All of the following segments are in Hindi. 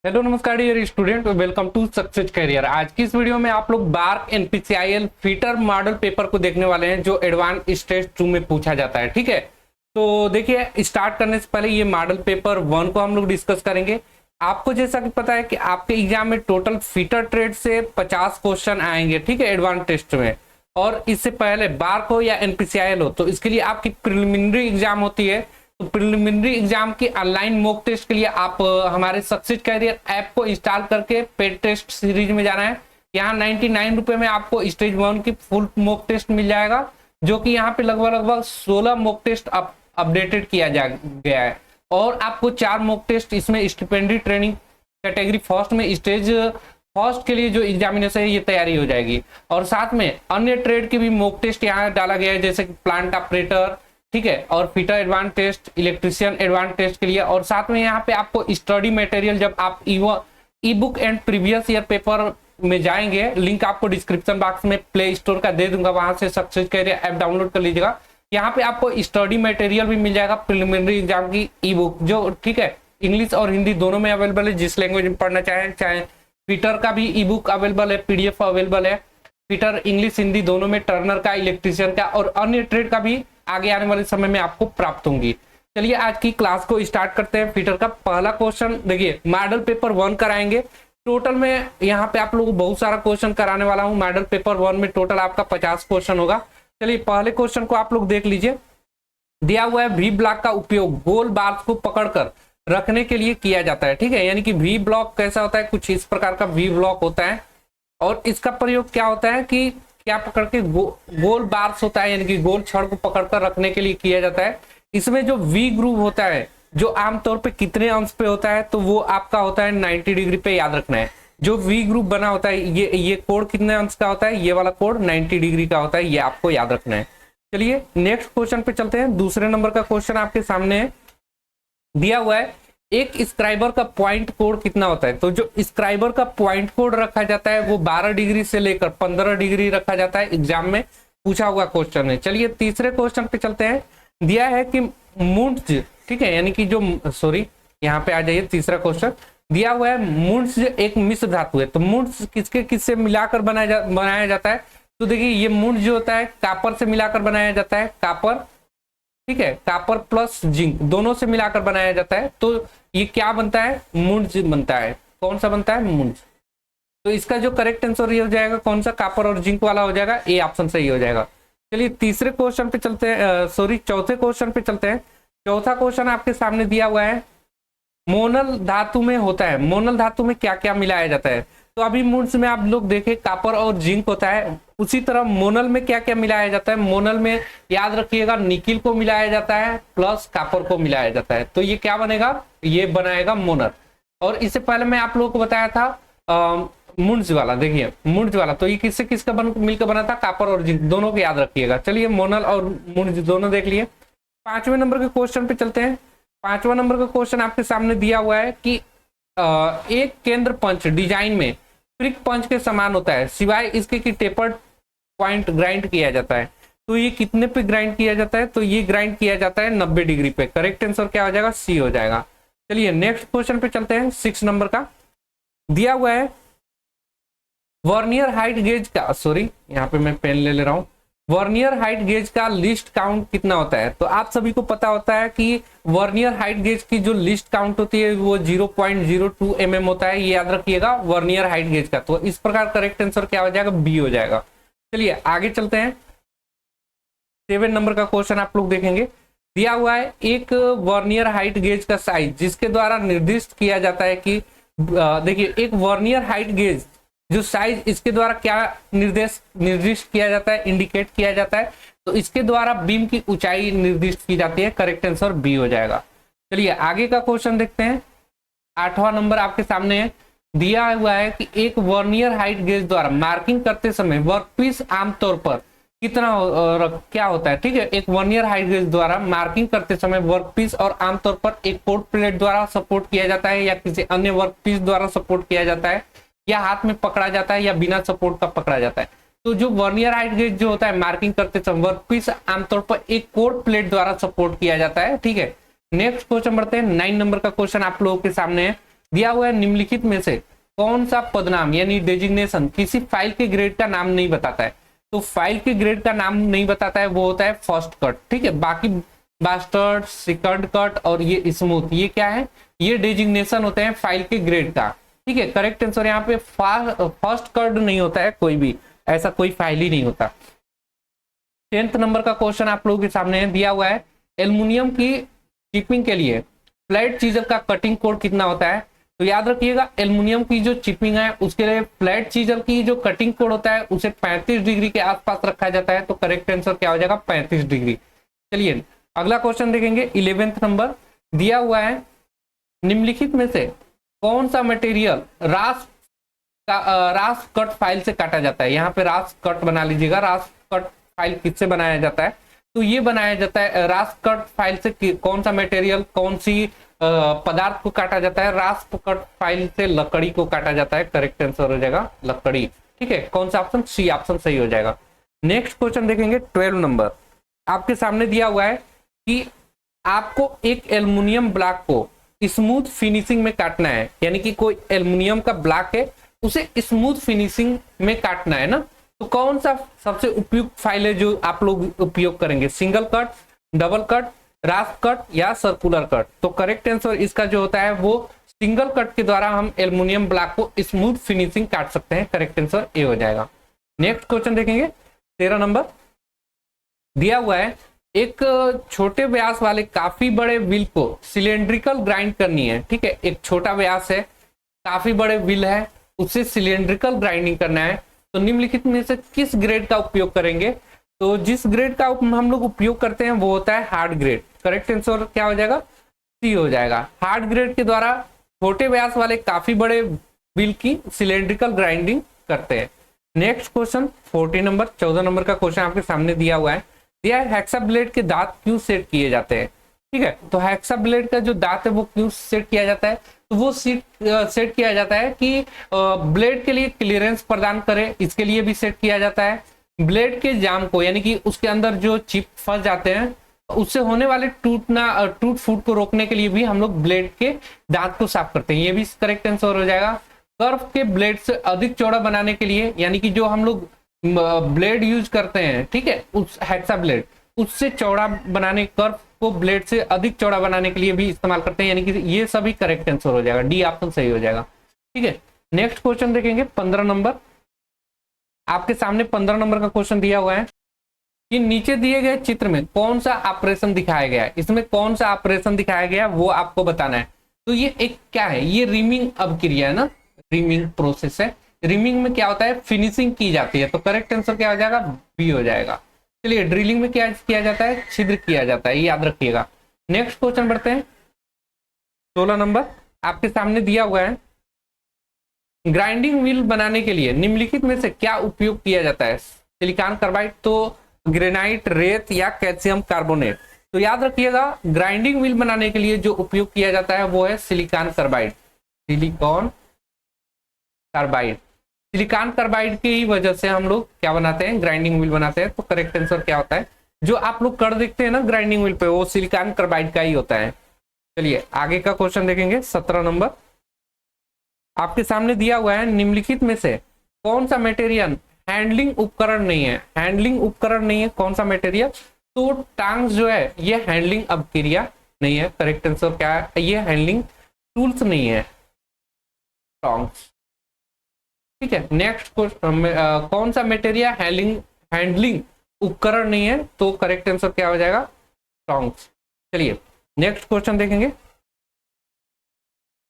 हेलो नमस्कार dear student, welcome to Success Career. आज की इस वीडियो में आप लोग BARC NPCIL fitter model paper को देखने वाले हैं जो एडवांस स्टेज 2 में पूछा जाता है। ठीक है, तो देखिए स्टार्ट करने से पहले ये मॉडल पेपर 1 को हम लोग डिस्कस करेंगे। आपको जैसा कि पता है कि आपके एग्जाम में टोटल फीटर ट्रेड से 50 क्वेश्चन आएंगे, ठीक है, एडवांस टेस्ट में। और इससे पहले बार्क हो या एनपीसीआईएल हो तो इसके लिए आपकी प्रिलिमिनरी एग्जाम होती है। तो प्रिलिमिनरी एग्जाम की ऑनलाइन मॉक टेस्ट के लिए आप हमारे सक्सेस कैरियर ऐप को इंस्टॉल करके पेड टेस्ट सीरीज में जाना है। यहाँ 99 रुपए में आपको स्टेज 1 की फुल मॉक टेस्ट मिल जाएगा, जो कि यहाँ पे लगभग 16 मॉक टेस्ट अपडेटेड किया गया है। और आपको 4 मॉक टेस्ट इसमें स्टिपेंडरी ट्रेनिंग कैटेगरी फर्स्ट में स्टेज फर्स्ट के लिए जो एग्जामिनेशन है ये तैयारी हो जाएगी। और साथ में अन्य ट्रेड की भी मॉक टेस्ट यहाँ डाला गया है, जैसे कि प्लांट ऑपरेटर, ठीक है, और fitter advance test, electrician advance test के लिए। और साथ में यहाँ पे आपको स्टडी मटेरियल जब आप ई book and previous year paper में जाएंगे, लिंक आपको डिस्क्रिप्शन बॉक्स में प्ले स्टोर का दे दूंगा, वहां से सक्सेस कैरियर ऐप डाउनलोड कर लीजिएगा। यहाँ पे आपको स्टडी मटेरियल भी मिल जाएगा प्रिलिमिनरी एग्जाम की ई बुक, जो ठीक है इंग्लिश और हिंदी दोनों में अवेलेबल है। जिस लैंग्वेज में पढ़ना चाहे फिटर का भी ई बुक अवेलेबल है, पीडीएफ अवेलेबल है, फिटर इंग्लिश हिंदी दोनों में, टर्नर का, इलेक्ट्रिशियन का और अन्य ट्रेड का भी आगे आने वाले समय में आपको प्राप्त होंगी। चलिए आज की क्लास को स्टार्ट करते हैं। फिटर का पहला क्वेश्चन देखिए, मॉडल पेपर 1 कराएंगे। टोटल में यहाँ पे आप लोगों को बहुत सारा क्वेश्चन कराने वाला हूँ। मॉडल पेपर 1 में टोटल आपका 50 क्वेश्चन होगा। चलिए पहले क्वेश्चन को आप लोग देख लीजिए। दिया हुआ है वी ब्लॉक का उपयोग गोल बार्स को पकड़कर रखने के लिए किया जाता है। ठीक है, यानी कि वी ब्लॉक कैसा होता है, कुछ इस प्रकार का वी ब्लॉक होता है। और इसका प्रयोग क्या होता है कि क्या पकड़ के गोल बार्स होता है, यानी कि गोल छड़ को पकड़कर रखने के लिए किया जाता है। इसमें जो वी ग्रूव होता है जो आमतौर पे कितने अंश पे होता है, तो वो आपका होता है 90 डिग्री पे, याद रखना है। जो वी ग्रूव बना होता है ये कोण कितने अंश का होता है, ये वाला कोण 90 डिग्री का होता है, ये आपको याद रखना है। चलिए नेक्स्ट क्वेश्चन पे चलते हैं। दूसरे नंबर का क्वेश्चन आपके सामने है। दिया हुआ है एक स्क्राइबर का पॉइंट कोड कितना होता है। तो जो स्क्राइबर का पॉइंट कोड रखा जाता है वो 12 डिग्री से लेकर 15 डिग्री रखा जाता है। एग्जाम में पूछा हुआ क्वेश्चन है। चलिए तीसरे क्वेश्चन पे चलते हैं। दिया है कि मुंड्स, ठीक है, यानी कि जो यहाँ पे आ जाइए, तीसरा क्वेश्चन दिया हुआ है मुंड्स एक मिश्र धातु है। तो मुंड्स किसके किससे मिलाकर बनाया जाता है। तो देखिए ये मुंड्स जो होता है कापर से मिलाकर बनाया जाता है, कापर, ठीक है, कापर प्लस जिंक दोनों से मिलाकर बनाया जाता है। तो ये क्या बनता है, मुंड्स बनता है। कौन सा बनता है, मुंड्स। तो इसका जो करेक्ट आंसर ये हो जाएगा कौन सा, कापर और जिंक वाला हो जाएगा, ए ऑप्शन सही हो जाएगा। चलिए तीसरे क्वेश्चन पे चलते हैं, चौथे क्वेश्चन पे चलते हैं। चौथा क्वेश्चन आपके सामने दिया हुआ है मोनल धातु में होता है। मोनल धातु में क्या क्या मिलाया जाता है। तो अभी मुंड्स में आप लोग देखें कापर और जिंक होता है, उसी तरह मोनल में क्या क्या मिलाया जाता है। मोनल में याद रखिएगा निकिल को मिलाया जाता है प्लस कापर को मिलाया जाता है। तो ये क्या बनेगा, ये बनाएगा मोनल। और इससे पहले मैं आप लोगों को बताया था मुंड्स वाला, देखिए मुंड्स वाला, तो ये किससे किसका मिलकर बना था, कापर और जिंक दोनों को याद रखिएगा। चलिए मोनल और मुंड्स दोनों देख लिए। 5वें नंबर के क्वेश्चन पे चलते हैं। 5वां नंबर का क्वेश्चन आपके सामने दिया हुआ है कि एक केंद्र पंच डिजाइन में प्रिक पंच के समान होता है, सिवाय इसके कि टेपर्ड पॉइंट ग्राइंड किया जाता है। तो ये कितने पे ग्राइंड किया जाता है, तो ये ग्राइंड किया जाता है 90 डिग्री पे। करेक्ट आंसर क्या हो जाएगा, सी हो जाएगा। चलिए नेक्स्ट क्वेश्चन पे चलते हैं। 6 नंबर का दिया हुआ है वर्नियर हाइट गेज का, यहाँ पे मैं पेन ले रहा हूं। वर्नियर हाइट गेज का लिस्ट काउंट कितना होता है। तो आप सभी को पता होता है कि वर्नियर हाइट गेज की जो लिस्ट काउंट होती है वो 0.02 mm होता है, ये याद रखिएगा वर्नियर हाइट गेज का। तो इस प्रकार करेक्ट आंसर क्या हो जाएगा, बी हो जाएगा। चलिए आगे चलते हैं। 7 नंबर का क्वेश्चन आप लोग देखेंगे। दिया हुआ है एक वर्नियर हाइट गेज का साइज जिसके द्वारा निर्दिष्ट किया जाता है कि देखिए एक वर्नियर हाइट गेज जो साइज इसके द्वारा क्या निर्दिष्ट किया जाता है, इंडिकेट किया जाता है। तो इसके द्वारा बीम की ऊंचाई निर्दिष्ट की जाती है। करेक्ट आंसर बी हो जाएगा। चलिए आगे का क्वेश्चन देखते हैं। 8वां नंबर आपके सामने है। दिया हुआ है कि एक वर्नियर हाइट गेज द्वारा मार्किंग करते समय वर्कपीस आमतौर पर कितना क्या होता है। ठीक है, एक वर्नियर हाइट गेज द्वारा मार्किंग करते समय वर्कपीस और आमतौर पर एक कोट प्लेट द्वारा सपोर्ट किया जाता है या किसी अन्य वर्कपीस द्वारा सपोर्ट किया जाता है या हाथ में पकड़ा जाता है या बिना सपोर्ट का पकड़ा जाता है। तो जो वर्नियर हाइट गेज जो होता है मार्किंग करते समय वर्कपीस आमतौर पर एक कोट प्लेट द्वारा सपोर्ट किया जाता है। ठीक है, नेक्स्ट क्वेश्चन बढ़ते हैं। 9 नंबर का क्वेश्चन आप लोगों के सामने है। दिया हुआ है निम्नलिखित में से कौन सा पदनाम यानी डेजिग्नेशन किसी फाइल के ग्रेड का नाम नहीं बताता है। तो फाइल के ग्रेड का नाम नहीं बताता है वो होता है फर्स्ट कट, ठीक है। बाकी बास्टर्ड, सेकंड कट और ये स्मूथ, ये क्या है, ये डेजिग्नेशन होते हैं फाइल के ग्रेड का, ठीक है। करेक्ट आंसर यहाँ पे फर्स्ट कट नहीं होता है, कोई भी ऐसा कोई फाइल ही नहीं होता। 10th नंबर का क्वेश्चन आप लोगों के सामने दिया हुआ है, एल्युमिनियम की चिपिंग के लिए फ्लैट चीजल का कटिंग कोड कितना होता है। तो याद रखिएगा एल्युमिनियम की जो चिपिंग है उसके लिए फ्लैट चीजल की जो कटिंग कोड होता है उसे 35 डिग्री के आसपास रखा जाता है। तो करेक्ट आंसर क्या हो जाएगा, 35 डिग्री। चलिए अगला क्वेश्चन देखेंगे 11th नंबर दिया हुआ है, निम्नलिखित में से कौन सा मटेरियल रास कट फाइल से काटा जाता है। यहाँ पे रास कट बना लीजिएगा, रास कट फाइल किससे बनाया जाता है, तो ये बनाया जाता है रास कट फाइल से। कौन सा मटेरियल, कौन सी पदार्थ को काटा जाता है, रास कट फाइल से लकड़ी को काटा जाता है। करेक्ट आंसर हो जाएगा लकड़ी, ठीक है। कौन सा ऑप्शन, सी ऑप्शन सही हो जाएगा। नेक्स्ट क्वेश्चन देखेंगे 12 नंबर आपके सामने दिया हुआ है कि आपको एक एल्युमिनियम ब्लॉक को स्मूथ फिनिशिंग में काटना है, यानी कि कोई एल्युमिनियम का ब्लॉक है उसे स्मूथ फिनिशिंग में काटना है ना। तो कौन सा सबसे उपयुक्त फाइल है जो आप लोग उपयोग करेंगे, सिंगल कट, डबल कट, रास कट या सर्कुलर कट। तो करेक्ट आंसर इसका जो होता है वो सिंगल कट के द्वारा हम एल्युमिनियम ब्लॉक को स्मूथ फिनिशिंग काट सकते हैं। करेक्ट आंसर ए हो जाएगा। नेक्स्ट क्वेश्चन देखेंगे 13 नंबर दिया हुआ है, एक छोटे व्यास वाले काफी बड़े व्हील को सिलेंड्रिकल ग्राइंड करनी है, ठीक है। एक छोटा व्यास है, काफी बड़े व्हील है, उससे सिलेंड्रिकल ग्राइंडिंग करना है। तो निम्नलिखित में से किस ग्रेड का उपयोग करेंगे। तो जिस ग्रेड का हम लोग उपयोग करते हैं वो होता है हार्ड ग्रेड। करेक्ट आंसर क्या हो जाएगा, सी हो जाएगा। हार्ड ग्रेड के द्वारा छोटे व्यास वाले काफी बड़े व्हील की सिलेंड्रिकल ग्राइंडिंग करते हैं। नेक्स्ट क्वेश्चन 14 नंबर 14 नंबर का क्वेश्चन आपके सामने दिया हुआ है, दिया है हेक्सा ब्लेड के दांत क्यों सेट किए जाते हैं, ठीक है। तो हेक्सा ब्लेड का जो दांत है वो क्यों सेट किया जाता है, तो वो सेट किया जाता है कि ब्लेड के लिए क्लियरेंस प्रदान करे, इसके लिए भी सेट किया जाता है। ब्लेड के जाम को यानी कि उसके अंदर जो चिप फंस जाते हैं उससे होने वाले टूट फूट को रोकने के लिए भी हम लोग ब्लेड के दांत को साफ करते हैं, ये भी करेक्ट आंसर हो जाएगा। कर्व के ब्लेड से अधिक चौड़ा बनाने के लिए, यानी कि जो हम लोग ब्लेड यूज करते हैं, ठीक है, उस हेक्सा ब्लेड उससे चौड़ा बनाने, कर्व को ब्लेड से अधिक चौड़ा बनाने के लिए भी इस्तेमाल करते हैं, यानी कि ये सभी करेक्ट आंसर हो जाएगा, डी ऑप्शन सही हो जाएगा, ठीक है। नेक्स्ट क्वेश्चन देखेंगे 15 नंबर आपके सामने 15 नंबर का क्वेश्चन दिया हुआ है कि नीचे दिए गए चित्र में कौन सा ऑपरेशन दिखाया गया है, इसमें कौन सा ऑपरेशन दिखाया गया है वो आपको बताना है। तो ये एक क्या है, ये रिमिंग अभिक्रिया है ना, रिमिंग प्रोसेस है। रिमिंग में क्या होता है, फिनिशिंग की जाती है। तो करेक्ट आंसर क्या हो जाएगा, बी हो जाएगा। चलिए ड्रिलिंग में क्या किया जाता है, छिद्र किया जाता है, ये याद रखिएगा। नेक्स्ट क्वेश्चन बढ़ते हैं 16 नंबर आपके सामने दिया हुआ है, ग्राइंडिंग व्हील बनाने के लिए निम्नलिखित में से क्या उपयोग किया जाता है, सिलिकॉन कार्बाइड, तो ग्रेनाइट, रेत या कैल्शियम कार्बोनेट। तो याद रखिएगा ग्राइंडिंग व्हील बनाने के लिए जो उपयोग किया जाता है वो है silicon carbide, silicon carbide. Silicon carbide की ही वजह से हम लोग क्या बनाते हैं, ग्राइंडिंग व्हील बनाते हैं। तो करेक्ट आंसर क्या होता है, जो आप लोग कर देखते हैं ना ग्राइंडिंग व्हील पे, वो सिलिकॉन कार्बाइड का ही होता है। चलिए आगे का क्वेश्चन देखेंगे 17 नंबर आपके सामने दिया हुआ है, निम्नलिखित में से कौन सा मटेरियल हैंडलिंग उपकरण नहीं है। हैंडलिंग उपकरण नहीं है कौन सा मटेरियल, तो टांग्स जो है ये हैंडलिंग अभिक्रिया नहीं है। करेक्ट आंसर क्या है, ये हैंडलिंग टूल्स नहीं है, टोंग्स, ठीक है। नेक्स्ट कौन सा मटेरियल हैंडलिंग उपकरण नहीं है, तो करेक्ट आंसर क्या हो जाएगा, टोंग्स। चलिए नेक्स्ट क्वेश्चन देखेंगे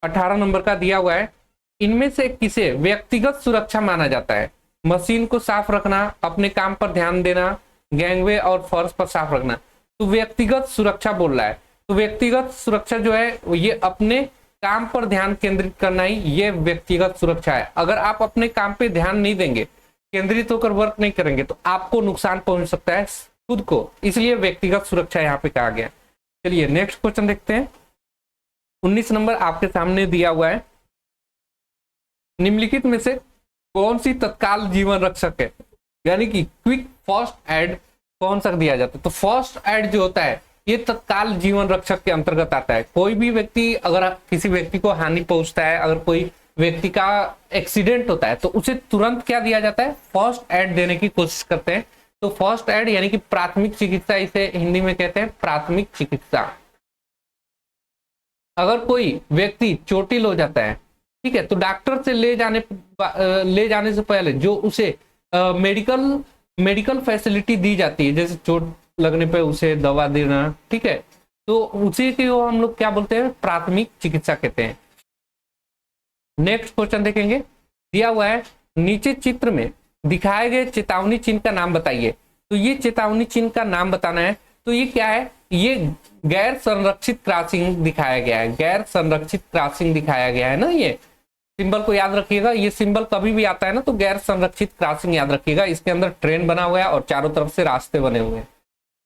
18 नंबर का दिया हुआ है, इनमें से किसे व्यक्तिगत सुरक्षा माना जाता है। मशीन को साफ रखना, अपने काम पर ध्यान देना, गैंगवे और फर्श पर साफ रखना। तो व्यक्तिगत सुरक्षा बोल रहा है, तो व्यक्तिगत सुरक्षा जो है ये अपने काम पर ध्यान केंद्रित करना ही ये व्यक्तिगत सुरक्षा है। अगर आप अपने काम पे ध्यान नहीं देंगे, केंद्रित होकर वर्क नहीं करेंगे, तो आपको नुकसान पहुंच सकता है खुद को, इसलिए व्यक्तिगत सुरक्षा यहाँ पे कहा गया। चलिए नेक्स्ट क्वेश्चन देखते हैं 19 नंबर आपके सामने दिया हुआ है, निम्नलिखित में से कौन सी तत्काल जीवन रक्षक है, यानी कि क्विक फर्स्ट एड कौन सा दिया जाता है। तो फर्स्ट एड जो होता है ये तत्काल जीवन रक्षक के अंतर्गत आता है। कोई भी व्यक्ति अगर किसी व्यक्ति को हानि पहुंचता है, अगर कोई व्यक्ति का एक्सीडेंट होता है तो उसे तुरंत क्या दिया जाता है, फर्स्ट एड देने की कोशिश करते हैं। तो फर्स्ट एड यानी कि प्राथमिक चिकित्सा, इसे हिंदी में कहते हैं प्राथमिक चिकित्सा। अगर कोई व्यक्ति चोटिल हो जाता है, ठीक है, तो डॉक्टर से ले जाने से पहले जो उसे मेडिकल फैसिलिटी दी जाती है, जैसे चोट लगने पे उसे दवा देना, ठीक है, तो उसी को हम लोग क्या बोलते हैं, प्राथमिक चिकित्सा कहते हैं। नेक्स्ट क्वेश्चन देखेंगे, दिया हुआ है नीचे चित्र में दिखाए गए चेतावनी चिन्ह का नाम बताइए। तो ये चेतावनी चिन्ह का नाम बताना है। तो ये क्या है, ये गैर संरक्षित क्रॉसिंग दिखाया गया है, गैर संरक्षित क्रॉसिंग दिखाया गया है ना। ये सिंबल को याद रखिएगा, ये सिंबल कभी भी आता है ना तो गैर संरक्षित क्रॉसिंग याद रखिएगा। इसके अंदर ट्रेन बना हुआ है और चारों तरफ से रास्ते बने हुए हैं।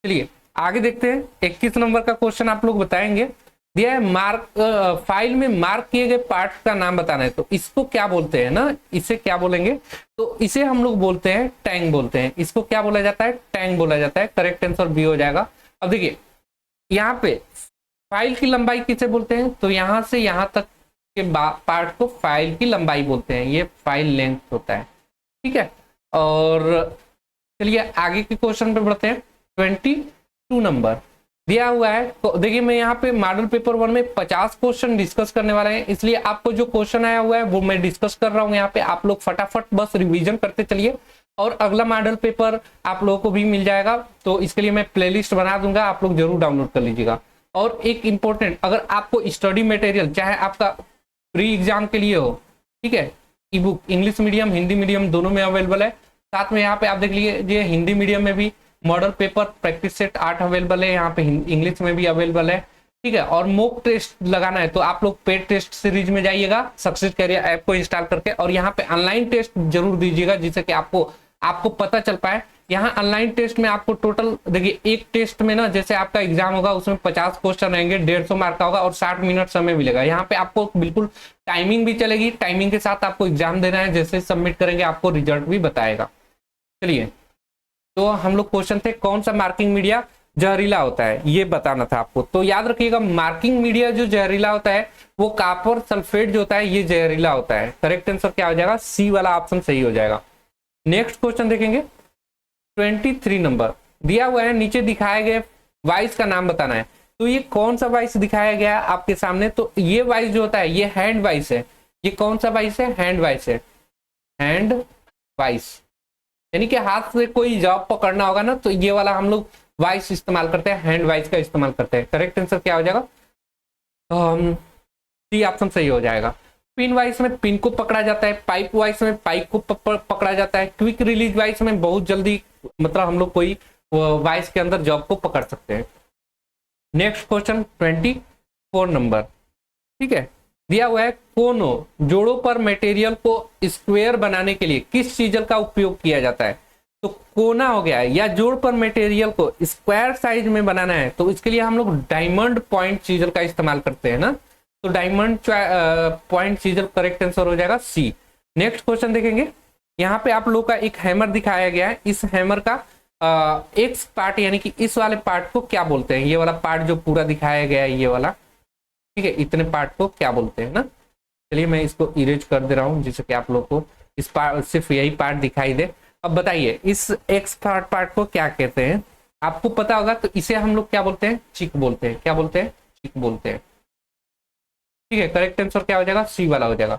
चलिए आगे देखते हैं। 21 नंबर का क्वेश्चन आप लोग बताएंगे। दिया है फाइल में मार्क किए गए पार्ट का नाम बताना है। तो इसको क्या बोलते हैं ना, इसे क्या बोलेंगे, तो इसे हम लोग बोलते हैं टैंग बोलते हैं। इसको क्या बोला जाता है, टैंग बोला जाता है। करेक्ट आंसर बी हो जाएगा। अब देखिए यहाँ पे फाइल की लंबाई किसे बोलते हैं, तो यहां से यहां तक के पार्ट को फाइल की लंबाई बोलते हैं। ये फाइल लेंथ होता है, ठीक है। और चलिए आगे के क्वेश्चन पे बढ़ते हैं। 22 नंबर दिया हुआ है। तो देखिए मैं यहाँ पे मॉडल पेपर 1 में 50 क्वेश्चन डिस्कस करने वाले हैं, इसलिए आपको जो क्वेश्चन आया हुआ है वो मैं डिस्कस कर रहा हूँ यहाँ पे। आप लोग फटाफट बस रिवीजन करते चलिए और अगला मॉडल पेपर आप लोगों को भी मिल जाएगा। तो इसके लिए मैं प्लेलिस्ट बना दूंगा, आप लोग जरूर डाउनलोड कर लीजिएगा। और एक इंपॉर्टेंट, अगर आपको स्टडी मटेरियल चाहे आपका प्री एग्जाम के लिए हो, ठीक है, ई book English medium Hindi medium दोनों में अवेलेबल है। साथ में यहाँ पे आप देख लीजिए हिंदी मीडियम में भी model paper practice set 8 available है, यहाँ पे इंग्लिश में भी अवेलेबल है, ठीक है। और मॉक टेस्ट लगाना है तो आप लोग पेड टेस्ट सीरीज में जाइएगा सक्सेस कैरियर ऐप को इंस्टॉल करके, और यहाँ पे ऑनलाइन टेस्ट जरूर दीजिएगा जिससे कि आपको पता चल पाए। यहाँ ऑनलाइन टेस्ट में आपको टोटल देखिए एक टेस्ट में ना, जैसे आपका एग्जाम होगा उसमें 50 क्वेश्चन रहेंगे, 150 मार्क का होगा और 60 मिनट समय मिलेगा। यहाँ पे आपको बिल्कुल टाइमिंग भी चलेगी, टाइमिंग के साथ आपको एग्जाम देना है। जैसे सबमिट करेंगे आपको रिजल्ट भी बताएगा। चलिए तो हम लोग क्वेश्चन थे कौन सा मार्किंग मीडिया जहरीला होता है, ये बताना था आपको। तो याद रखिएगा मार्किंग मीडिया जो जहरीला होता है वो कॉपर सल्फेट जो होता है ये जहरीला होता है। करेक्ट आंसर क्या हो जाएगा, सी वाला ऑप्शन सही हो जाएगा। नेक्स्ट क्वेश्चन देखेंगे 23 नंबर दिया हुआ है नीचे दिखाए गए वाइस का नाम बताना है। तो ये कौन सा वाइस दिखाया गया है आपके सामने, तो ये वाइस जो होता है ये हैंड वाइस है। ये कौन सा वाइस है, हैंड वाइस है, हैंड वाइस यानी कि हाथ से कोई जॉब पकड़ना होगा ना तो ये वाला हम लोग वाइस इस्तेमाल करते हैं, हैंड वाइस का इस्तेमाल करते हैं। करेक्ट आंसर क्या हो जाएगा, सी ऑप्शन सही हो जाएगा। पिन वाइस में पिन को पकड़ा जाता है, पाइप वाइस में पाइप को पकड़ा जाता है, क्विक रिलीज वाइस में बहुत जल्दी मतलब हम लोग कोई वाइस के अंदर जॉब को पकड़ सकते हैं। नेक्स्ट क्वेश्चन 24 नंबर, ठीक है, दिया हुआ है कोनों जोड़ों पर मटेरियल को स्क्वायर बनाने के लिए किस चीजल का उपयोग किया जाता है। तो कोना हो गया है या जोड़ पर मटेरियल को स्क्वायर साइज में बनाना है तो इसके लिए हम लोग डायमंड पॉइंट चीजल का इस्तेमाल करते हैं ना। तो diamond point chisel correct answer हो जाएगा सी। नेक्स्ट क्वेश्चन देखेंगे, यहाँ पे आप लोग का एक हैमर दिखाया गया है। इस हैमर का एक्स पार्ट यानी कि इस वाले पार्ट को क्या बोलते हैं, ये वाला पार्ट जो पूरा दिखाया गया है ये वाला, ठीक है, इतने पार्ट को क्या बोलते हैं ना। चलिए मैं इसको इरेज कर दे रहा हूँ जिससे कि आप लोग को इस पार्ट सिर्फ यही पार्ट दिखाई दे। अब बताइए इस एक्स पार्ट को क्या कहते हैं, आपको पता होगा। तो इसे हम लोग क्या बोलते हैं, चिक बोलते हैं। क्या बोलते हैं, चिक बोलते हैं, ठीक है। करेक्ट आंसर क्या हो जाएगा, सी वाला हो जाएगा।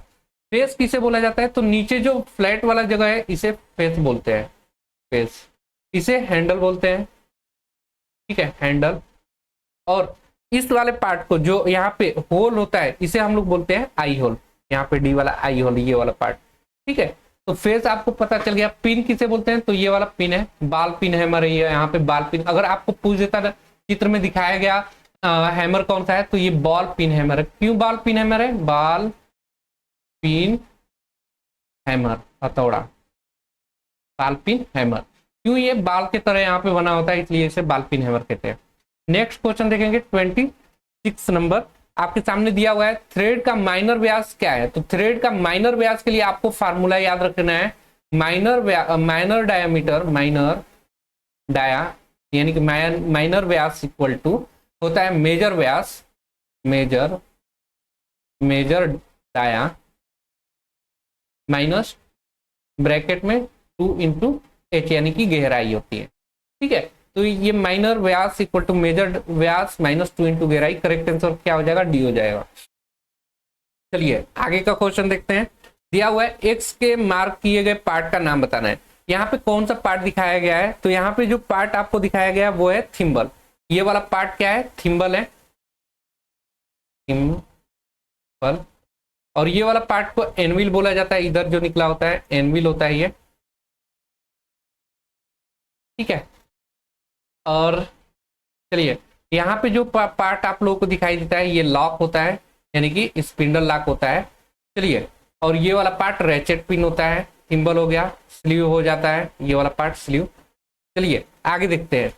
फेस किसे बोला जाता है, तो नीचे जो फ्लैट वाला जगह है इसे फेस बोलते हैं, फेस। इसे हैंडल बोलते हैं, ठीक है, हैंडल। और इस वाले पार्ट को जो यहाँ पे होल होता है इसे हम लोग बोलते हैं आई होल। यहाँ पे डी वाला आई होल, ये वाला पार्ट, ठीक है। तो फेस आपको पता चल गया। पिन किसे बोलते हैं, तो ये वाला पिन है, बाल पिन हैमर है, यहाँ पे बाल पिन। अगर आपको पूछ देता ना चित्र में दिखाया गया हैमर कौन सा है, तो ये बॉल पिन हैमर है। क्यों बॉल पिन हैमर है, बॉल पिन हैमर, हथौड़ा, बाल पिन हैमर। क्यों, ये बाल के तरह यहाँ पे बना होता है इसलिए इसे बाल पिन हैमर कहते हैं। नेक्स्ट क्वेश्चन देखेंगे 26 नंबर, आपके सामने दिया हुआ है थ्रेड का माइनर व्यास क्या है। तो थ्रेड का माइनर व्यास के लिए आपको फार्मूला याद रखना है, माइनर डायामीटर, माइनर डाया यानी कि माइनर व्यास इक्वल टू होता है मेजर व्यास, major major dia minus bracket में 2 × h, यानी कि गहराई होती है। ठीक है, तो ये माइनर व्यास इक्वल टू मेजर व्यास माइनस 2 × गहराई, करेक्ट आंसर क्या हो जाएगा, डी हो जाएगा। चलिए आगे का क्वेश्चन देखते हैं। दिया हुआ है एक्स के मार्क किए गए पार्ट का नाम बताना है। यहाँ पे कौन सा पार्ट दिखाया गया है, तो यहाँ पे जो पार्ट आपको दिखाया गया है वो है थिम्बल। ये वाला पार्ट क्या है, थिम्बल है, थिम्बल। और ये वाला पार्ट को एनविल बोला जाता है, इधर जो निकला होता है एनविल होता है ये। ठीक है, और चलिए यहाँ पे जो पार्ट आप लोगों को दिखाई देता है ये लॉक होता है, यानी कि स्पिंडल लॉक होता है। चलिए, और ये वाला पार्ट रेचेट पिन होता है, थिम्बल हो गया, स्लीव हो जाता है, ये वाला पार्ट स्लीव। चलिए आगे देखते हैं।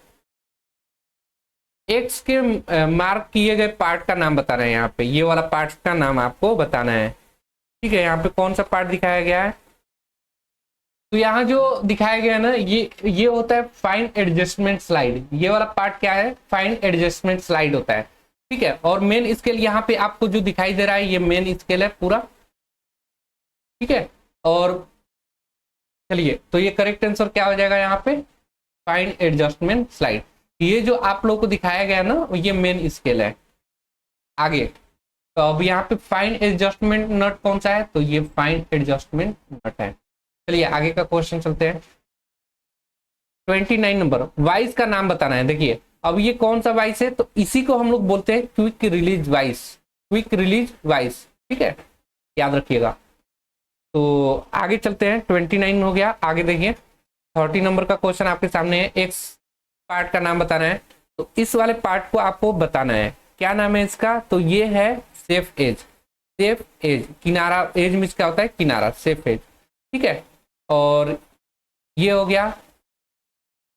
एक्स के मार्क किए गए पार्ट का नाम बताना है, यहाँ पे ये वाला पार्ट का नाम आपको बताना है। ठीक है, यहाँ पे कौन सा पार्ट दिखाया गया है, तो यहाँ जो दिखाया गया है ना, ये होता है फाइन एडजस्टमेंट स्लाइड। ये वाला पार्ट क्या है, फाइन एडजस्टमेंट स्लाइड होता है। ठीक है, और मेन स्केल यहाँ पे आपको जो दिखाई दे रहा है ये मेन स्केल है पूरा। ठीक है, और चलिए तो ये करेक्ट आंसर क्या हो जाएगा यहाँ पे, फाइन एडजस्टमेंट स्लाइड। ये जो आप लोगों को दिखाया गया ना ये मेन स्केल है। आगे तो अब यहाँ पे फाइन एडजस्टमेंट नट कौन सा है, तो ये फाइन एडजस्टमेंट नट है। चलिए आगे का क्वेश्चन चलते हैं। 29 नंबर, वाइस का नाम बताना है। देखिए अब ये कौन सा वाइस है, तो इसी को हम लोग बोलते हैं quick release vice, quick release vice. ठीक है, याद रखिएगा। तो आगे चलते हैं, 29 हो गया। आगे देखिए 30 नंबर का क्वेश्चन आपके सामने है। एक्स पार्ट का नाम बताना है, तो इस वाले पार्ट को आपको बताना है, क्या नाम है इसका, तो ये है सेफ एज। सेफ एज, किनारा, एज में क्या होता है, किनारा, सेफ एज। ठीक है, और ये हो गया।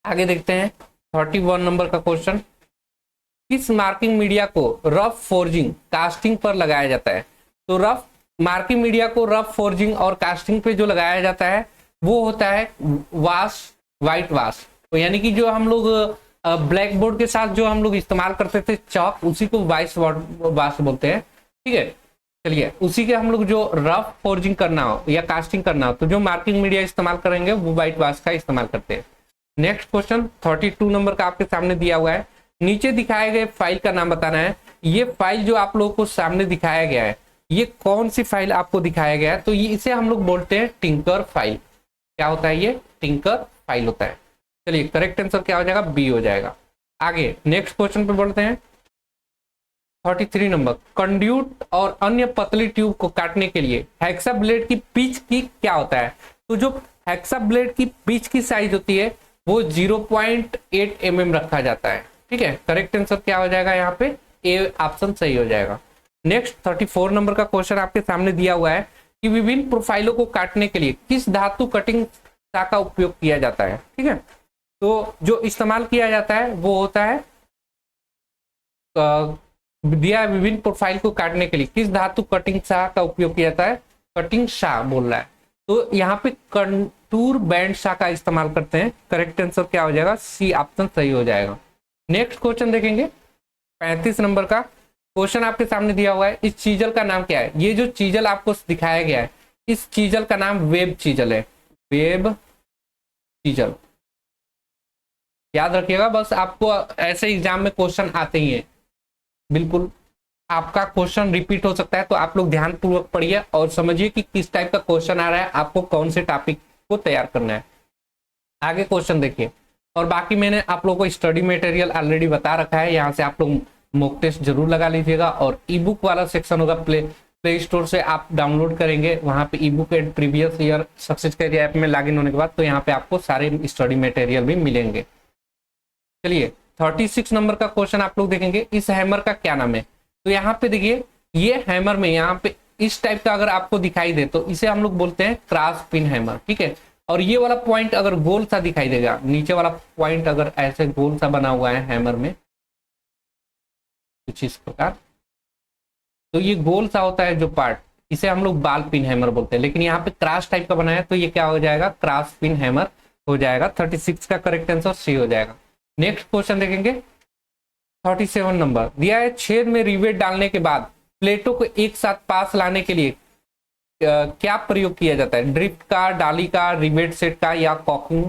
आगे देखते हैं 31 नंबर का क्वेश्चन। किस मार्किंग मीडिया को रफ फोर्जिंग कास्टिंग पर लगाया जाता है, तो रफ मार्किंग मीडिया को रफ फोर्जिंग और कास्टिंग पे जो लगाया जाता है वो होता है वाश, व्हाइट वाश। तो यानी कि जो हम लोग ब्लैक बोर्ड के साथ जो हम लोग इस्तेमाल करते थे चॉक, उसी को वाइट वाश बोलते हैं। ठीक है, चलिए उसी के हम लोग जो रफ फोर्जिंग करना हो या कास्टिंग करना हो तो जो मार्किंग मीडिया इस्तेमाल करेंगे वो व्हाइट वाश का इस्तेमाल करते हैं। नेक्स्ट क्वेश्चन 32 नंबर का आपके सामने दिया हुआ है। नीचे दिखाए गए फाइल का नाम बताना है। ये फाइल जो आप लोगों को सामने दिखाया गया है ये कौन सी फाइल आपको दिखाया गया है, तो ये इसे हम लोग बोलते हैं टिंकर फाइल। क्या होता है ये, टिंकर फाइल होता है। चलिए करेक्ट आंसर क्या हो जाएगा, बी हो जाएगा। आगे नेक्स्ट क्वेश्चन पे बढ़ते हैं। 33 नंबर, कंड्यूट और अन्य पतली ट्यूब को काटने के लिए हेक्सा ब्लेड की पिच की क्या होता है, तो जो हेक्सा ब्लेड की पिच की साइज होती है वो 0.8 mm रखा जाता है। ठीक है, करेक्ट आंसर क्या हो जाएगा यहाँ पे, ए ऑप्शन सही हो जाएगा। नेक्स्ट 34 नंबर का क्वेश्चन आपके सामने दिया हुआ है कि विभिन्न प्रोफाइलों को काटने के लिए किस धातु कटिंग का उपयोग किया जाता है। ठीक है, तो जो इस्तेमाल किया जाता है वो होता है दिया विभिन्न प्रोफाइल को काटने के लिए किस धातु कटिंग शाह का उपयोग किया जाता है, कटिंग शाह बोल रहा है, तो यहाँ पे कंटूर बैंड शाह का इस्तेमाल करते हैं। करेक्ट आंसर क्या हो जाएगा, सी ऑप्शन सही हो जाएगा। नेक्स्ट क्वेश्चन देखेंगे 35 नंबर का क्वेश्चन आपके सामने दिया हुआ है। इस चीजल का नाम क्या है, ये जो चीजल आपको दिखाया गया है इस चीजल का नाम वेब चीजल है, वेब चीजल। याद रखिएगा, बस आपको ऐसे एग्जाम में क्वेश्चन आते ही हैं, बिल्कुल आपका क्वेश्चन रिपीट हो सकता है, तो आप लोग ध्यान पूर्वक पढ़िए और समझिए कि किस टाइप का क्वेश्चन आ रहा है, आपको कौन से टॉपिक को तैयार करना है। आगे क्वेश्चन देखिए, और बाकी मैंने आप लोगों को स्टडी मटेरियल ऑलरेडी बता रखा है, यहाँ से आप लोग मॉक टेस्ट जरूर लगा लीजिएगा। और ई बुक वाला सेक्शन होगा प्ले स्टोर से आप डाउनलोड करेंगे, वहां पे e book and previous year Success Career app में लॉगिन होने के बाद तो यहाँ पे आपको सारे स्टडी मटेरियल भी मिलेंगे। चलिए 36 नंबर का क्वेश्चन आप लोग देखेंगे, इस हैमर का क्या नाम है, तो यहाँ पे देखिए ये हैमर में यहाँ पे इस टाइप का अगर आपको दिखाई दे तो इसे हम लोग बोलते हैं क्रॉस पिन हैमर। ठीक है, और ये वाला पॉइंट अगर गोल सा दिखाई देगा, नीचे वाला पॉइंट अगर ऐसे गोल सा बना हुआ है हैमर में कुछ इस प्रकार, तो ये गोल सा होता है जो पार्ट, इसे हम लोग बाल पिन हैमर बोलते हैं। लेकिन यहाँ पे क्रॉस टाइप का बना है तो ये क्या हो जाएगा, क्रॉस पिन हैमर हो जाएगा। 36 का करेक्ट आंसर सी हो जाएगा। नेक्स्ट क्वेश्चन देखेंगे 37 नंबर दिया है, छेद में रिवेट डालने के बाद प्लेटों को एक साथ पास लाने के लिए क्या प्रयोग किया जाता है? ड्रिफ्ट का, डाली का, रिवेट सेट का या कॉकिंग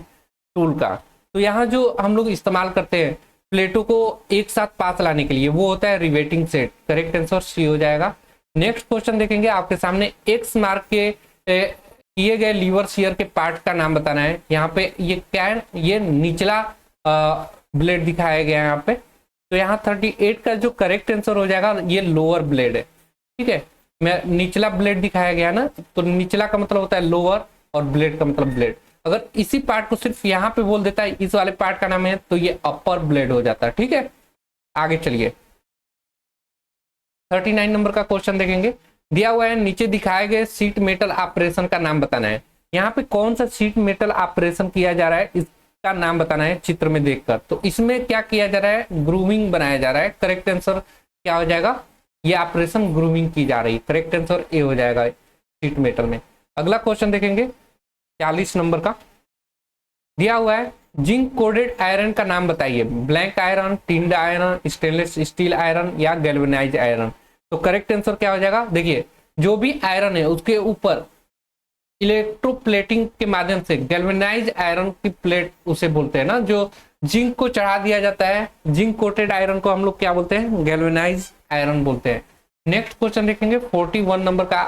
टूल का? तो यहाँ जो हम लोग इस्तेमाल करते हैं प्लेटों को एक साथ पास लाने के लिए वो होता है riveting set. Correct answer C हो जाएगा। नेक्स्ट क्वेश्चन देखेंगे, आपके सामने एक्स मार्क के किए गए लीवर शियर के पार्ट का नाम बताना है। यहाँ पे ये क्या है? ये निचला ब्लेड दिखाया गया है यहाँ पे। तो यहाँ 38 का जो करेक्ट आंसर हो जाएगा ये लोअर ब्लेड है। ठीक है, मैं निचला ब्लेड दिखाया गया ना, तो निचला का मतलब होता है लोअर और ब्लेड का मतलब ब्लेड। अगर इसी पार्ट को सिर्फ यहाँ पे बोल देता है इस वाले पार्ट का नाम है तो ये अपर ब्लेड हो जाता है। ठीक है, आगे चलिए 39 नंबर का क्वेश्चन देखेंगे। दिया हुआ है नीचे दिखाए गए शीट मेटल ऑपरेशन का नाम बताना है। यहाँ पे कौन सा शीट मेटल ऑपरेशन किया जा रहा है इसका नाम बताना है चित्र में देखकर। तो इसमें क्या किया जा रहा है? ग्रूविंग बनाया जा रहा है। करेक्ट आंसर क्या हो जाएगा? ये ऑपरेशन ग्रूविंग की जा रही है। करेक्ट आंसर ए हो जाएगा शीट मेटल में। अगला क्वेश्चन देखेंगे 40 नंबर का। दिया हुआ है जिंक कोडेड आयरन का नाम बताइए। Blank iron, tinned iron, stainless steel iron या गैल्वेनाइज आयरन? तो करेक्ट आंसर क्या हो जाएगा? देखिए जो भी आयरन है उसके ऊपर इलेक्ट्रोप्लेटिंग के माध्यम से गैल्वेनाइज आयरन की प्लेट उसे बोलते हैं ना, जो जिंक को चढ़ा दिया जाता है। जिंक कोटेड आयरन को हम लोग क्या बोलते हैं? गैल्वेनाइज आयरन बोलते हैं। नेक्स्ट क्वेश्चन देखेंगे 41 नंबर का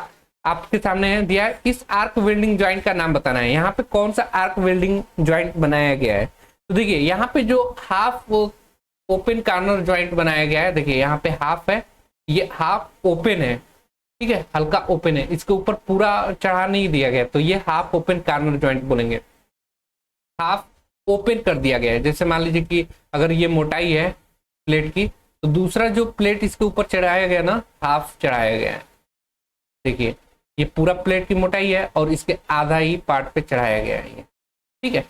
आपके सामने है। दिया है इस आर्क वेल्डिंग ज्वाइंट का नाम बताना है। यहाँ पे कौन सा आर्क वेल्डिंग ज्वाइंट बनाया गया है? तो देखिए यहाँ पे जो हाफ ओपन कार्नर ज्वाइंट बनाया गया है, देखिए यहाँ पे हाफ है, ये हाफ ओपन है। ठीक है, हल्का ओपन है, इसके ऊपर पूरा चढ़ा नहीं दिया गया, तो ये हाफ ओपन कार्नर ज्वाइंट बोलेंगे। हाफ ओपन कर दिया गया है। जैसे मान लीजिए कि अगर ये मोटाई है प्लेट की, तो दूसरा जो प्लेट इसके ऊपर चढ़ाया गया ना, हाफ चढ़ाया गया है। देखिए ये पूरा प्लेट की मोटाई है और इसके आधा ही पार्ट पे चढ़ाया गया है ये। ठीक है,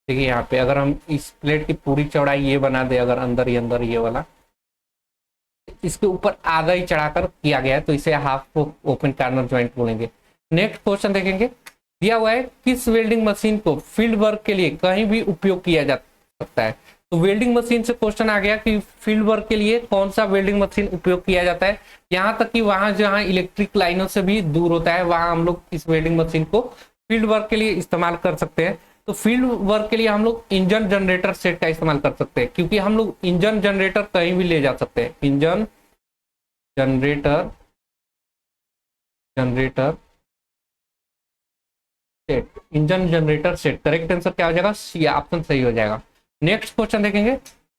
देखिए यहाँ पे अगर हम इस प्लेट की पूरी चौड़ाई ये बना दे, अगर अंदर ही अंदर ये वाला, इसके ऊपर आधा ही चढ़ाकर किया गया है, तो इसे हाफ ओपन कार्नर ज्वाइंट बोलेंगे। नेक्स्ट क्वेश्चन देखेंगे। दिया हुआ है किस वेल्डिंग मशीन को फील्ड वर्क के लिए कहीं भी उपयोग किया जा सकता है? तो वेल्डिंग मशीन से क्वेश्चन आ गया कि फील्ड वर्क के लिए कौन सा वेल्डिंग मशीन उपयोग किया जाता है। यहाँ तक कि वहां जहां इलेक्ट्रिक लाइनों से भी दूर होता है वहां हम लोग इस वेल्डिंग मशीन को फील्ड वर्क के लिए इस्तेमाल कर सकते हैं। तो फील्ड वर्क के लिए हम लोग इंजन जनरेटर सेट का इस्तेमाल कर सकते हैं, क्योंकि हम लोग इंजन जनरेटर कहीं भी ले जा सकते हैं। Engine generator set, engine generator set. Correct answer क्या हो जाएगा? सी ऑप्शन सही हो जाएगा। नेक्स्ट क्वेश्चन देखेंगे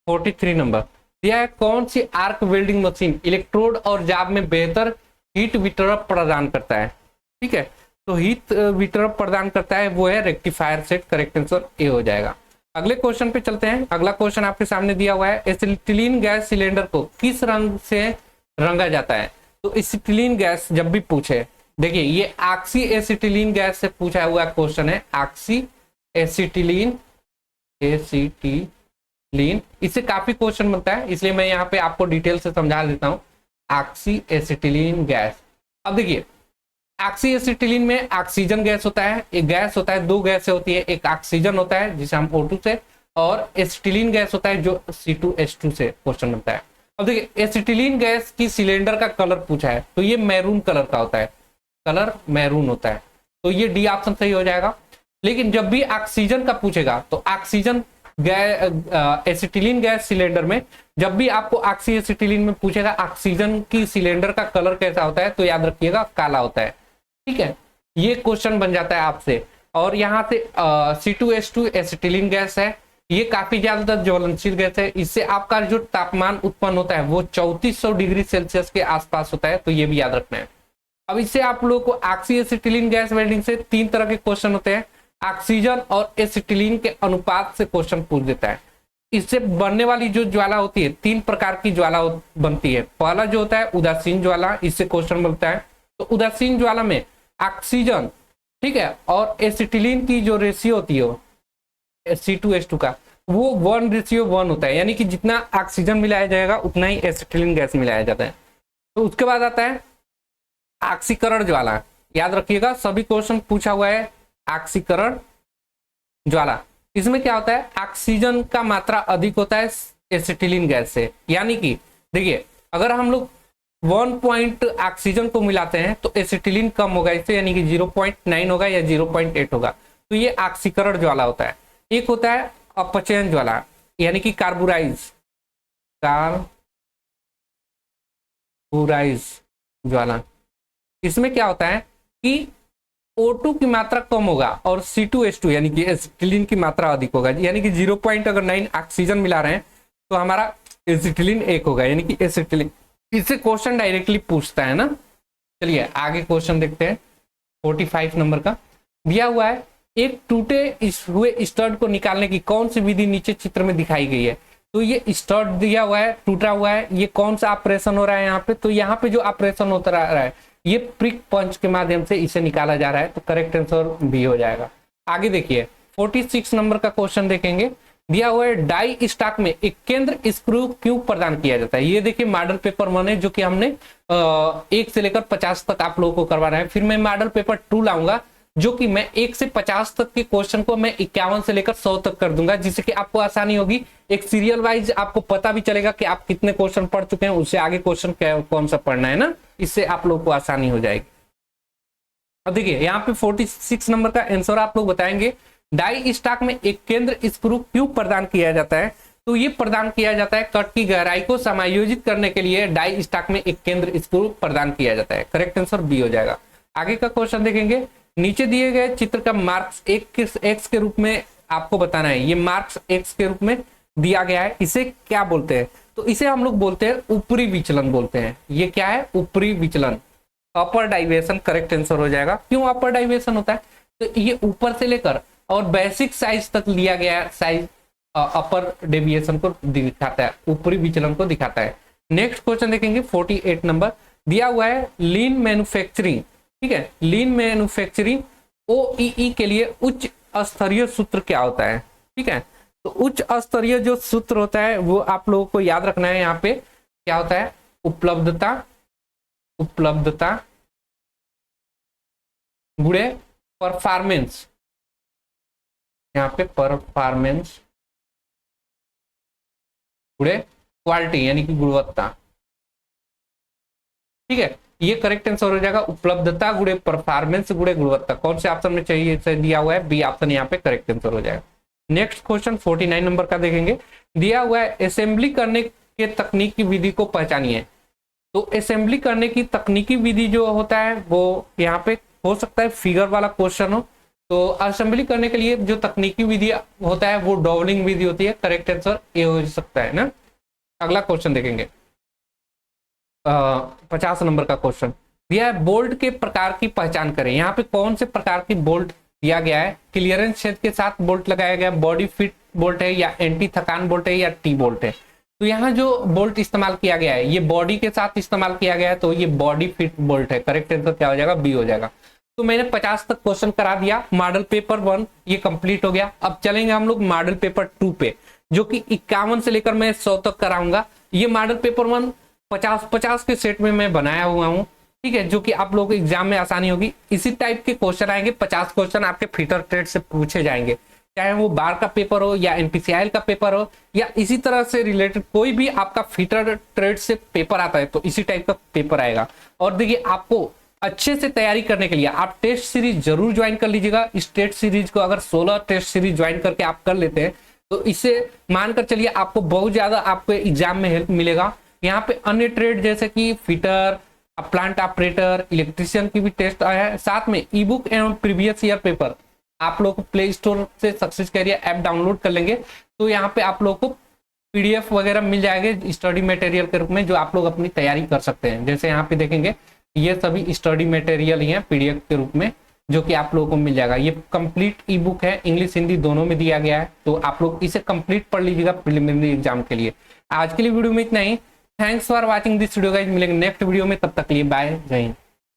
43 नंबर। दिया है कौन सी आर्क वेल्डिंग मशीन इलेक्ट्रोड और जाब में बेहतर हीट वितरण प्रदान करता है? ठीक है, तो हीट वितरण प्रदान करता है वो है rectifier set. Correct answer A हो जाएगा। अगले क्वेश्चन पे चलते हैं। अगला क्वेश्चन आपके सामने दिया हुआ है एसिटिलीन गैस सिलेंडर को किस रंग से रंगा जाता है? तो एसिटिलीन गैस जब भी पूछे, देखिए ये ऑक्सी एसिटिलीन गैस से पूछा हुआ क्वेश्चन है। ऑक्सी एसिटिलीन, इससे काफी क्वेश्चन बनता है, इसलिए मैं यहाँ पे आपको डिटेल से समझा देता हूँ। ऑक्सी एसिटिलीन गैस, अब देखिए ऑक्सी एसिटिलीन में ऑक्सीजन गैस होता है, एक गैस होता है, दो गैसें होती है, एक ऑक्सीजन होता है जिसे हम O2 से, और एसिटिलीन गैस होता है जो C2H2 से क्वेश्चन बनता है। अब देखिए एसिटिलीन गैस की सिलेंडर का कलर पूछा है, तो ये मैरून कलर का होता है, कलर मैरून होता है, तो ये डी ऑप्शन सही हो जाएगा। लेकिन जब भी ऑक्सीजन का पूछेगा तो ऑक्सीजन एसिटिलीन गैस सिलेंडर में जब भी आपको ऑक्सी एसिटिलीन में पूछेगा ऑक्सीजन की सिलेंडर का कलर कैसा होता है, तो याद रखिएगा काला होता है। ठीक है, ये क्वेश्चन बन जाता है आपसे। और यहाँ से C2H2 एसिटिलीन गैस है, ये काफी ज्यादा ज्वलनशील गैस है, इससे आपका जो तापमान उत्पन्न होता है वो 3400 डिग्री सेल्सियस के आसपास होता है, तो ये भी याद रखना है। अब इससे आप लोगों को ऑक्सी एसिटिलीन गैस वेल्डिंग से तीन तरह के क्वेश्चन होते हैं। ऑक्सीजन और एसिटिलीन के अनुपात से क्वेश्चन पूछ देता है। इससे बनने वाली जो ज्वाला होती है, तीन प्रकार की ज्वाला बनती है। पहला जो होता है उदासीन ज्वाला, इससे क्वेश्चन बनता है। तो उदासीन ज्वाला में ऑक्सीजन, ठीक है, और एसिटिलीन की जो रेशियो होती है C2H2 का, वो 1:1 होता है, यानी कि जितना ऑक्सीजन मिलाया जाएगा उतना ही एसिटिलीन गैस मिलाया जाता है। तो उसके बाद आता है ऑक्सीकरण ज्वाला। याद रखिएगा सभी क्वेश्चन पूछा हुआ है ऑक्सीकरण ज्वाला। इसमें क्या होता है, ऑक्सीजन का मात्रा अधिक होता है एसिटिलीन गैस से। यानी कि देखिए अगर हम लोग 1 पॉइंट ऑक्सीजन को मिलाते हैं तो एसिटिलीन कम होगा इससे, यानी कि 0.9 होगा या 0.8 होगा। तो ये ऑक्सीकरण ज्वाला होता है। एक होता है अपचयन ज्वाला, यानी कि कार्बुराइज ज्वाला। इसमें क्या होता है कि O2 की मात्रा कम होगा और C2H2 यानी कि एसिटिलीन की मात्रा अधिक होगा। यानी कि 0.9 ऑक्सीजन मिला रहे हैं तो हमारा एसिटिलीन 1 होगा, यानी कि एसिटिलीन। इससे क्वेश्चन डायरेक्टली पूछता है ना। चलिए आगे क्वेश्चन देखते हैं। 45 नंबर का दिया हुआ है, एक टूटे हुए स्टड को निकालने की कौन सी विधि नीचे चित्र में दिखाई गई है। तो ये स्टड दिया हुआ है, टूटा हुआ है, ये कौन सा ऑपरेशन हो रहा है यहाँ पे। तो यहाँ पे जो ऑपरेशन होता रहा है ये प्रिक पंच के माध्यम से इसे निकाला जा रहा है। तो करेक्ट आंसर बी हो जाएगा। आगे देखिए 46 नंबर का क्वेश्चन देखेंगे। दिया हुआ है डाई स्टॉक में एक केंद्र स्क्रू क्यों प्रदान किया जाता है। ये देखिए मॉडल पेपर 1 है जो कि हमने 1 से लेकर 50 तक आप लोगों को करवाना है। फिर मैं मॉडल पेपर 2 लाऊंगा जो कि मैं 1 से 50 तक के क्वेश्चन को मैं 51 से लेकर 100 तक कर दूंगा, जिससे कि आपको आसानी होगी। एक सीरियल वाइज आपको पता भी चलेगा कि आप कितने क्वेश्चन पढ़ चुके हैं, उससे आगे क्वेश्चन कौन सा पढ़ना है ना, इससे आप लोगों को आसानी हो जाएगी। अब देखिए यहाँ पे 46 नंबर का आंसर आप लोग बताएंगे। डाई स्टॉक में एक केंद्र स्क्रू क्यों प्रदान किया जाता है। तो ये प्रदान किया जाता है कट की गहराई को समायोजित करने के लिए डाई स्टॉक में एक केंद्र स्क्रू प्रदान किया जाता है। करेक्ट आंसर बी हो जाएगा। आगे का क्वेश्चन देखेंगे। नीचे दिए गए चित्र का मार्क्स एक्स के रूप में आपको बताना है। ये मार्क्स एक्स के रूप में दिया गया है, इसे क्या बोलते हैं। तो इसे हम लोग बोलते हैं ऊपरी विचलन बोलते हैं। ये क्या है, ऊपरी विचलन, अपर डाइवेशन। करेक्ट आंसर हो जाएगा। क्यों अपर डाइवेशन होता है, तो ये ऊपर से लेकर और बेसिक साइज तक लिया गया साइज अपर डेविएशन को दिखाता है, ऊपरी विचलन को दिखाता है। नेक्स्ट क्वेश्चन देखेंगे 48 नंबर। दिया हुआ है लीन मैन्युफैक्चरिंग, ठीक है, लीन मैन्युफैक्चरिंग OEE के लिए उच्च स्तरीय सूत्र क्या होता है। ठीक है, तो उच्च स्तरीय जो सूत्र होता है वो आप लोगों को याद रखना है। यहाँ पे क्या होता है, उपलब्धता गुणे परफॉर्मेंस। यहाँ पे परफॉर्मेंस गुणे क्वालिटी यानी कि गुणवत्ता। ठीक है, ये करेक्ट आंसर हो जाएगा। उपलब्धता गुणे परफॉर्मेंस गुणे गुणवत्ता। कौन से ऑप्शन में चाहिए से दिया हुआ है, बी ऑप्शन यहाँ पे करेक्ट आंसर हो जाएगा। नेक्स्ट क्वेश्चन 49 नंबर का देखेंगे। दिया हुआ है असेंबली करने के तकनीकी विधि को पहचानिए। तो असेंबली करने की तकनीकी विधि जो होता है वो यहाँ पे हो सकता है फिगर वाला क्वेश्चन हो। तो असेंबली करने के लिए जो तकनीकी विधि होता है वो डॉवलिंग विधि होती है। करेक्ट आंसर ये हो सकता है ना। अगला क्वेश्चन देखेंगे 50 नंबर का क्वेश्चन दिया है बोल्ट के प्रकार की पहचान करें। यहाँ पे कौन से प्रकार की बोल्ट दिया गया है। क्लियरेंस छेद के साथ बोल्ट लगाया गया, बॉडी फिट बोल्ट है या एंटी थकान बोल्ट है या टी बोल्ट है। तो यहाँ जो बोल्ट इस्तेमाल किया गया है ये बॉडी के साथ इस्तेमाल किया गया है, तो ये बॉडी फिट बोल्ट है। करेक्ट आंसर क्या हो जाएगा, बी हो जाएगा। तो मैंने 50 तक क्वेश्चन करा दिया। मॉडल पेपर 1 ये कंप्लीट हो गया। अब चलेंगे हम लोग मॉडल पेपर 2 पे, जो कि 51 से लेकर मैं 100 तक कराऊंगा। ये मॉडल पेपर 1 50 के सेट में मैं बनाया हुआ हूँ। ठीक है, जो कि आप लोगों को एग्जाम में आसानी होगी। इसी टाइप के क्वेश्चन आएंगे, 50 क्वेश्चन आपके फीटर ट्रेड से पूछे जाएंगे, चाहे वो बार का पेपर हो या NPCIL का पेपर हो या इसी तरह से रिलेटेड कोई भी आपका फीटर ट्रेड से पेपर आता है तो इसी टाइप का पेपर आएगा। और देखिए आपको अच्छे से तैयारी करने के लिए आप टेस्ट सीरीज जरूर ज्वाइन कर लीजिएगा। इस टेस्ट सीरीज को अगर 16 टेस्ट सीरीज ज्वाइन करके आप कर लेते हैं तो इससे मानकर चलिए आपको बहुत ज्यादा आपको एग्जाम में हेल्प मिलेगा। यहाँ पे अन्य ट्रेड जैसे कि फिटर, प्लांट ऑपरेटर, इलेक्ट्रिशियन की भी टेस्ट आया है। साथ में ई बुक एवं प्रीवियस ईयर पेपर आप लोग को प्ले स्टोर से सक्सेस कैरियर ऐप डाउनलोड कर लेंगे तो यहाँ पे आप लोग को PDF वगैरह मिल जाएंगे स्टडी मटेरियल के रूप में, जो आप लोग अपनी तैयारी कर सकते हैं। जैसे यहाँ पे देखेंगे ये सभी स्टडी मटेरियल ही है PDF के रूप में, जो कि आप लोगों को मिल जाएगा। ये कंप्लीट ई बुक है, इंग्लिश हिंदी दोनों में दिया गया है, तो आप लोग इसे कंप्लीट पढ़ लीजिएगा प्रिलिमिनरी एग्जाम के लिए। आज के लिए वीडियो में इतना ही। Thanks for watching this video guys. मिलेंगे नेक्स्ट वीडियो में, तब तक के लिए बाय, जय हिंद।